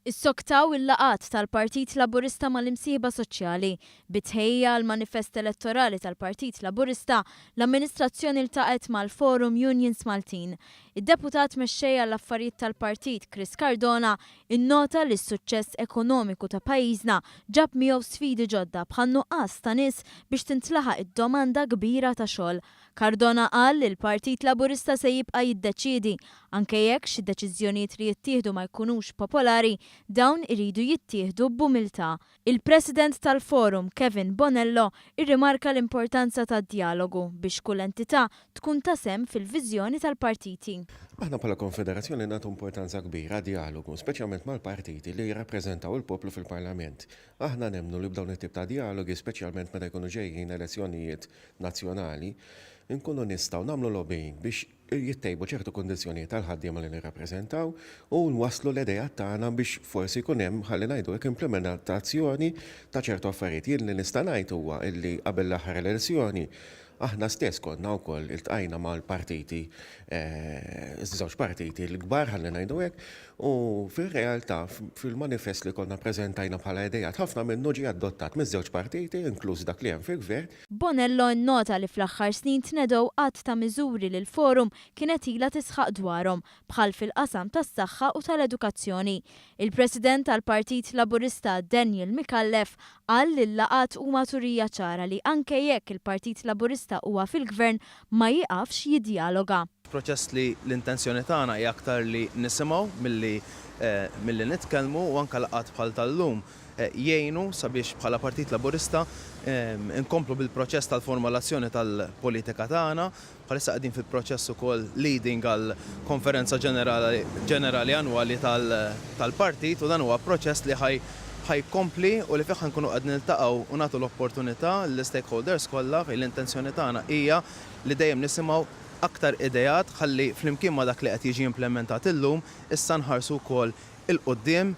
Issoktaw il-laqat tal-Partit Laburista mal-imsieħba soċjali. Bitħejja l-manifest elettorali tal-Partit Laburista, l-amministrazzjoni iltaqet mal-Forum Unions Maltin. Id-deputat mexxejja l-affarijiet tal-partit Chris Cardona innota li s-suċċess ekonomiku ta' pajjiżna ġab miegħu sfidi ġodda bħal nuqqas ta' nies biex tintlaħaq id-domanda kbira ta' xogħol. Cardona qal li l-Partit Laburista se jibqa' jiddeċiedi anke jekk xi deċiżjonijiet li jittieħdu ma jkunux popolari, dawn iridu jittieħdu b'umiltà. Il-President tal-Forum, Kevin Bonello, irrimarka l-importanza tad-dialogu biex kull entità tkun tasem fil-viżjoni tal-partiti. Aħna bħala konfederazzjoni nagħtu importanza kbira dialogu, speċjalment mal-partiti li jirrappreżentaw il-poplu fil-Parlament. Aħna nemmnu li b'dawn it-tip ta' dialogi, speċjalment meta jkunu ġejjin elezzjonijiet nazzjonali, nkunu nistgħu nagħmlu lobbying biex jittejbu ċertu kondizzjonijiet tal-ħaddiema li nirrappreżentaw u nwaslu l-idejat tagħna biex forsi jkun hemm ħalli ngħidu hekk implementazzjoni ta' ċertu affarijiet. Jien li nista' ngħid huwa illi qabel l-aħħar elezzjoni aħna stess konna wkoll iltqajna mal-partiti, żewġ partiti l-kbar ħalli ngħidu hekk, u fir-realtà fil-manifest li konna preżentajna bħala idejat ħafna minnu ġie adottat miż-żewġ partiti, inkluż dak li hemm fil-gvern. Bonello nnota li fl-aħħar snin tnedew qatt ta' miżuri li l-Forum kienet ilha tisħaq dwarhom bħal fil-qasam tas-saħħa u tal-edukazzjoni. Il-President tal-Partit Laburista Daniel Mikallef qal li l-laqat huma turija ċara li anke jekk il-Partit Laburista huwa fil-gvern ma jiqafx jiddialoga. Proċess li l-intenzjoni tagħna hija aktar li nisimgħu milli nitkellmu u anke laqat bħal tal-lum jgħinu sabiex bħala Partit Laburista inkomplu bil-proċess tal-formulazzjoni tal-politika tagħna, bħalissa qegħdin fil-proċess ukoll leading għal konferenza ġenerali annwali tal-partit u dan huwa proċess li ħajkompli u li fih nkunu qed niltaqgħu u nagħtu l-opportunità lill-stakeholders kollha fejn l-intenzjoni tagħna hija li dejjem nisimgħu aktar idejat ħalli flimkien ma' dak li qed jiġi implementat illum issa nħarsu wkoll il-qudiem.